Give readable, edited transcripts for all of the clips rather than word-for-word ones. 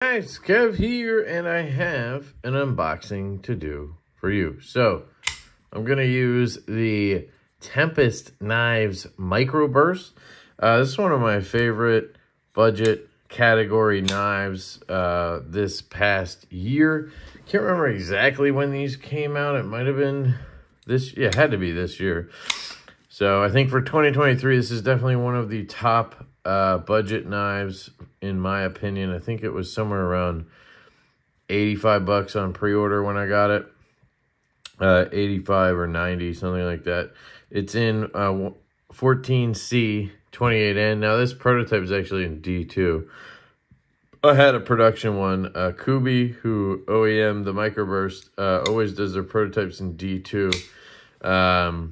Guys, Kev here, and I have an unboxing to do for you. So, I'm going to use the Tempest Knives Microburst. This is one of my favorite budget category knives this past year. Can't remember exactly when these came out. It might have been this, yeah, it had to be this year. So, I think for 2023, this is definitely one of the top budget knives, in my opinion. I think it was somewhere around 85 bucks on pre-order when I got it. 85 or 90, something like that. It's in 14C 28N. Now, this prototype is actually in D2. I had a production one. Kubi, who OEM the Microburst, always does their prototypes in D2.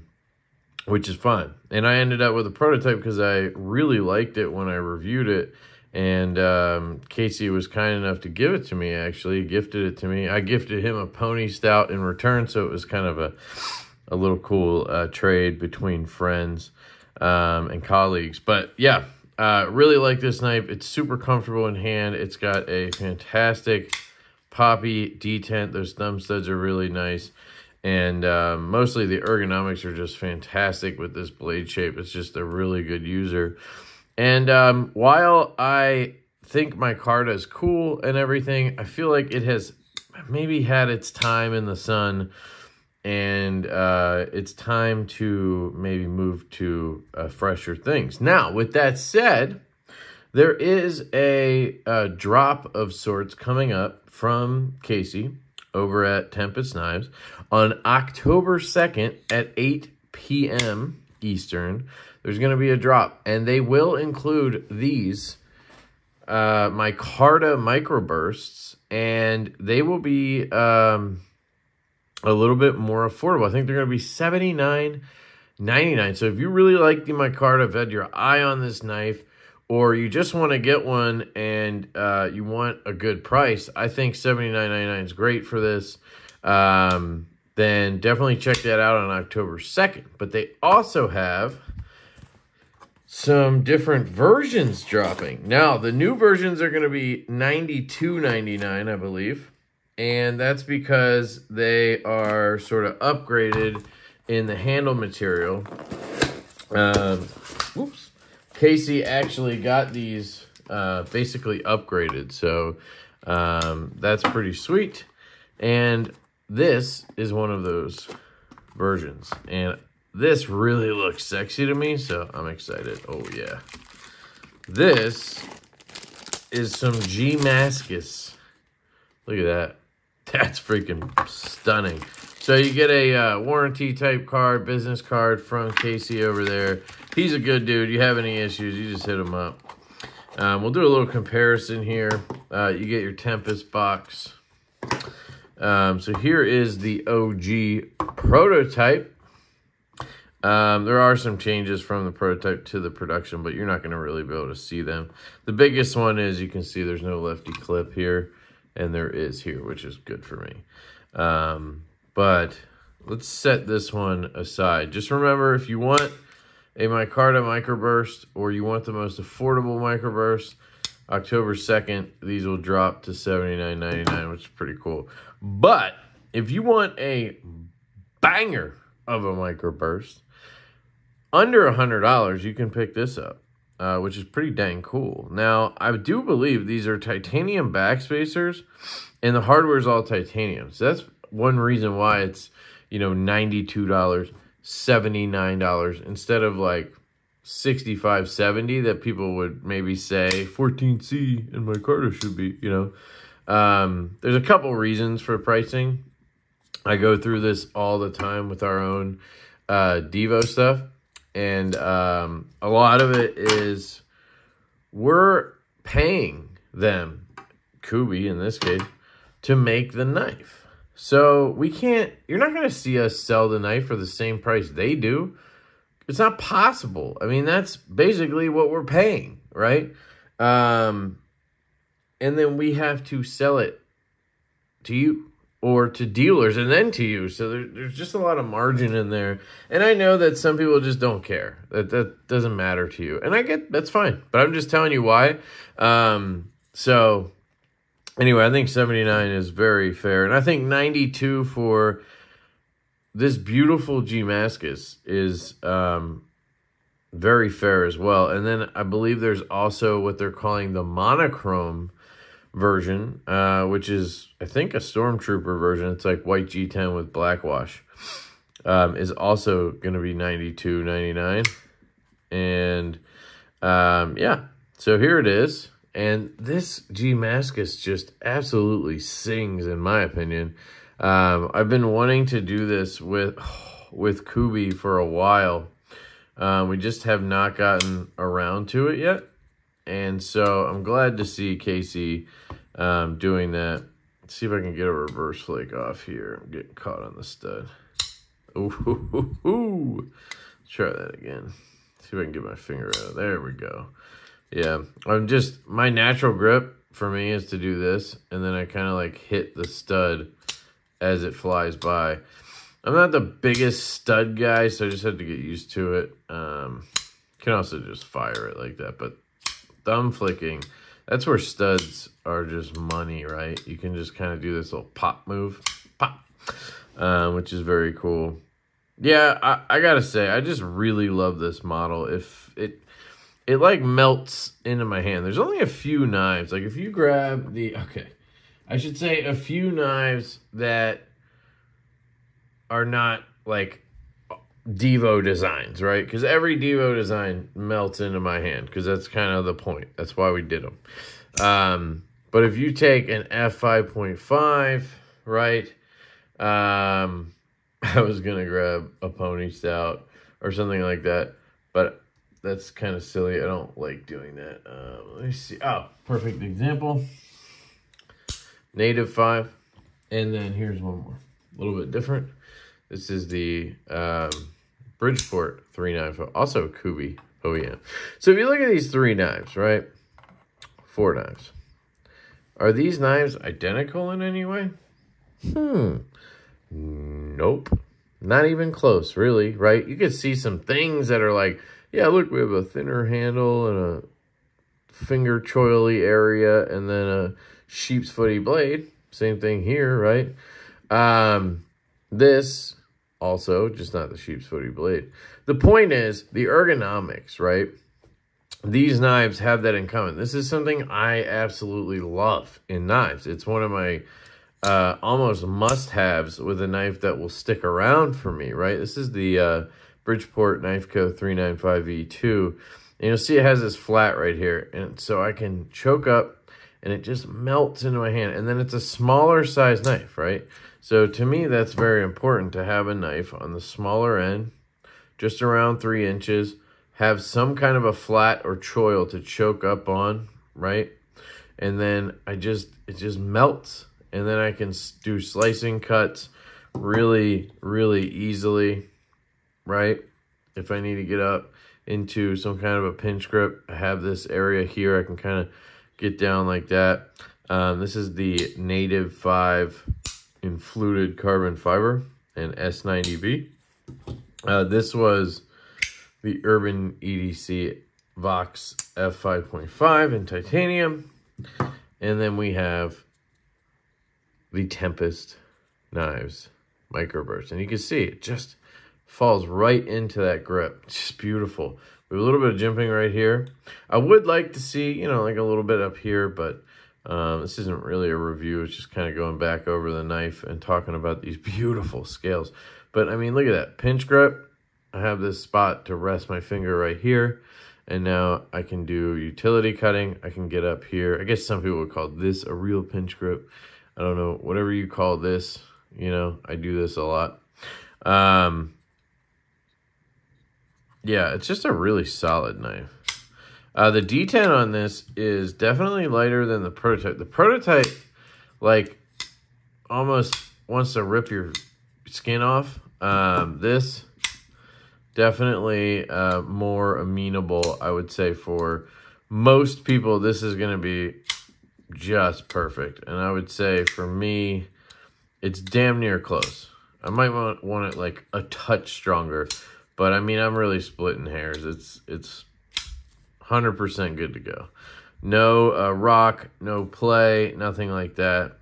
Which is fun. And I ended up with a prototype because I really liked it when I reviewed it. And Casey was kind enough to give it to me, actually. Gifted it to me. I gifted him a pony stout in return, so it was kind of a little cool trade between friends and colleagues. But yeah, really like this knife. It's super comfortable in hand. It's got a fantastic poppy detent. Those thumb studs are really nice. And mostly the ergonomics are just fantastic with this blade shape. It's just a really good user. And while I think micarta is cool and everything, I feel like it has maybe had its time in the sun. And it's time to maybe move to fresher things. Now, with that said, there is a drop of sorts coming up from Casey over at Tempest Knives on October 2nd at 8 p.m. Eastern. There's going to be a drop, and they will include these micarta microbursts, and they will be a little bit more affordable. I think they're going to be $79.99. So if you really like the micarta, have had your eye on this knife, or you just want to get one and you want a good price, I think $79.99 is great for this. Then definitely check that out on October 2nd. But they also have some different versions dropping. Now, the new versions are going to be $92.99, I believe. And that's because they are sort of upgraded in the handle material. Whoops. Casey actually got these basically upgraded, so that's pretty sweet. And this is one of those versions, and this really looks sexy to me, so I'm excited. Oh yeah, this is some G-Mascus. Look at that. That's freaking stunning. So you get a warranty type card, business card from Casey over there. He's a good dude. You have any issues, you just hit him up. We'll do a little comparison here. You get your Tempest box. So here is the OG prototype. There are some changes from the prototype to the production, but you're not going to really be able to see them. The biggest one is you can see there's no lefty clip here, and there is here, which is good for me. But let's set this one aside. Just remember, if you want a micarta microburst or you want the most affordable microburst, October 2nd, these will drop to $79.99, which is pretty cool. But if you want a banger of a microburst, under $100, you can pick this up, which is pretty dang cool. Now, I do believe these are titanium backspacers, and the hardware is all titanium. So that's one reason why it's, you know, $92, $79 instead of like $65, $70 that people would maybe say 14C and micarta should be, you know. There's a couple reasons for pricing. I go through this all the time with our own Divo stuff, and a lot of it is we're paying them, Kubi in this case, to make the knife. So we can't, you're not going to see us sell the knife for the same price they do. It's not possible. I mean, that's basically what we're paying, right? And then we have to sell it to you or to dealers and then to you. So there's just a lot of margin in there. And I know that some people just don't care. That doesn't matter to you. And I get, that's fine. But I'm just telling you why. So Anyway, I think 79 is very fair. And I think 92 for this beautiful Damascus is very fair as well. And then I believe there's also what they're calling the monochrome version, which is, I think, a Stormtrooper version. It's like white G10 with black wash. Is also going to be 92, 99. And yeah, so here it is. And this Damascus just absolutely sings, in my opinion. I've been wanting to do this with Kubi for a while. We just have not gotten around to it yet. And so I'm glad to see Casey doing that. Let's see if I can get a reverse flake off here. I'm getting caught on the stud. Ooh. Let's try that again. See if I can get my finger out. There we go. Yeah, my natural grip for me is to do this, and then I kind of like hit the stud as it flies by. I'm not the biggest stud guy, so I just had to get used to it. Can also just fire it like that, but thumb flicking, that's where studs are just money, right? You can just kind of do this little pop move, pop, which is very cool. Yeah, I gotta say, I just really love this model. If it like melts into my hand. There's only a few knives. Like if you grab I should say a few knives that are not like Divo designs, right? Because every Divo design melts into my hand because that's kind of the point. That's why we did them. But if you take an f5.5, right? I was going to grab a pony stout or something like that, but that's kind of silly. I don't like doing that. Let me see. Oh, perfect example. Native 5. And then here's one more. A little bit different. This is the Bridgeport 395. Also Kubi OEM. So if you look at these 3 knives, right? 4 knives. Are these knives identical in any way? Nope. Not even close, really, right? You can see some things that are like, yeah, look, we have a thinner handle and a finger choily area and then a sheep's footy blade. Same thing here, right? This also, just not the sheep's footy blade. The point is the ergonomics, right? These knives have that in common. This is something I absolutely love in knives. It's one of my almost must-haves with a knife that will stick around for me, right? This is the Bridgeport Knife Co. 395E2. And you'll see it has this flat right here. And so I can choke up and it just melts into my hand. And then it's a smaller size knife, right? So to me, that's very important to have a knife on the smaller end, just around 3 inches, have some kind of a flat or choil to choke up on, right? And then it just melts. And then I can do slicing cuts really, really easily, right? If I need to get up into some kind of a pinch grip, I have this area here. I can kind of get down like that. This is the Native 5 in fluted carbon fiber and S90B. This was the Urban EDC Vox F5.5 in titanium. And then we have the Tempest knives microburst. And you can see it just falls right into that grip. It's just beautiful. We have a little bit of jimping right here. I would like to see, you know, like a little bit up here, but this isn't really a review. It's just kind of going back over the knife and talking about these beautiful scales. But, I mean, look at that. Pinch grip. I have this spot to rest my finger right here. And now I can do utility cutting. I can get up here. I guess some people would call this a real pinch grip. I don't know. Whatever you call this, you know, I do this a lot. Yeah, it's just a really solid knife. The D10 on this is definitely lighter than the prototype. The prototype, like, almost wants to rip your skin off. This, definitely more amenable, I would say, for most people. This is going to be just perfect. And I would say, for me, it's damn near close. I might want it, like, a touch stronger. But, I mean, I'm really splitting hairs. It's 100% good to go. No rock, no play, nothing like that.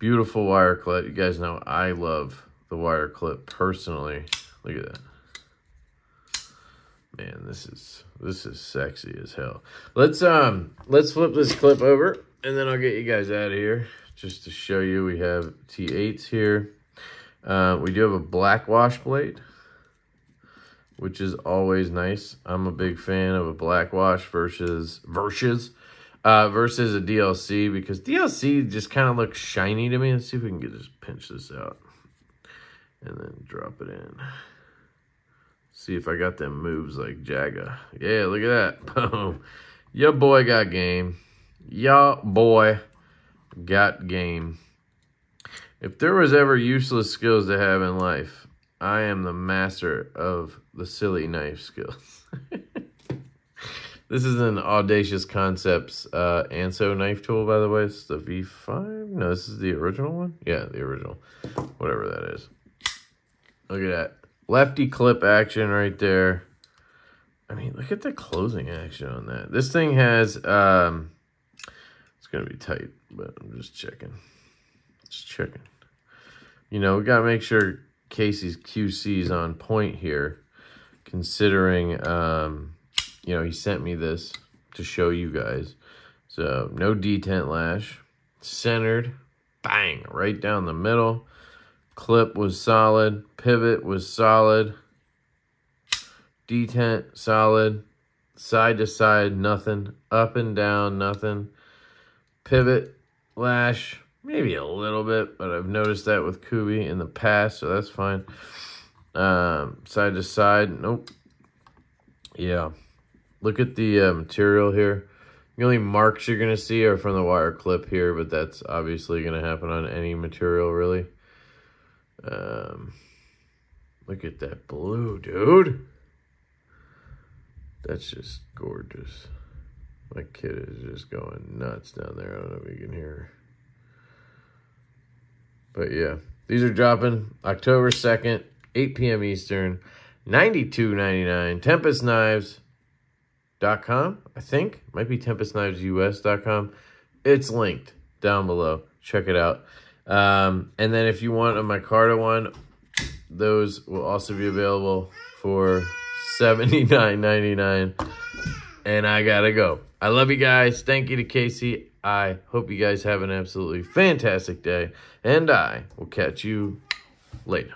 Beautiful wire clip. You guys know I love the wire clip personally. Look at that. Man, this is sexy as hell. Let's flip this clip over and then I'll get you guys out of here just to show you we have T8s here. We do have a black wash blade, which is always nice. I'm a big fan of a black wash versus a DLC, because DLC just kind of looks shiny to me. Let's see if we can just pinch this out and then drop it in. See if I got them moves like Jagga. Yeah, look at that. Boom. Your boy got game. Your boy got game. If there was ever useless skills to have in life, I am the master of the silly knife skills. This is an Audacious Concepts Anso knife tool, by the way. It's the V5. No, this is the original one. Yeah, the original. Whatever that is. Look at that. Lefty clip action right there. I mean, look at the closing action on that. This thing has, it's going to be tight, but I'm just checking. Just checking. You know, we got to make sure Casey's QC is on point here, considering, you know, he sent me this to show you guys. So, no detent lash. Centered. Bang. Right down the middle. Clip was solid. Pivot was solid. Detent, solid. Side to side, nothing. Up and down, nothing. Pivot, lash, maybe a little bit, but I've noticed that with Kubi in the past, so that's fine. Side to side, nope. Yeah. Look at the material here. The only marks you're going to see are from the wire clip here, but that's obviously going to happen on any material, really. Look at that blue, dude. That's just gorgeous. My kid is just going nuts down there. I don't know if you can hear her. But yeah, these are dropping October 2nd, 8 p.m. Eastern, $92.99. TempestKnives.com, I think. Might be TempestKnivesUS.com. It's linked down below. Check it out. And then if you want a micarta one, those will also be available for $79.99. And I gotta go. I love you guys. Thank you to Casey. I hope you guys have an absolutely fantastic day. And I will catch you later.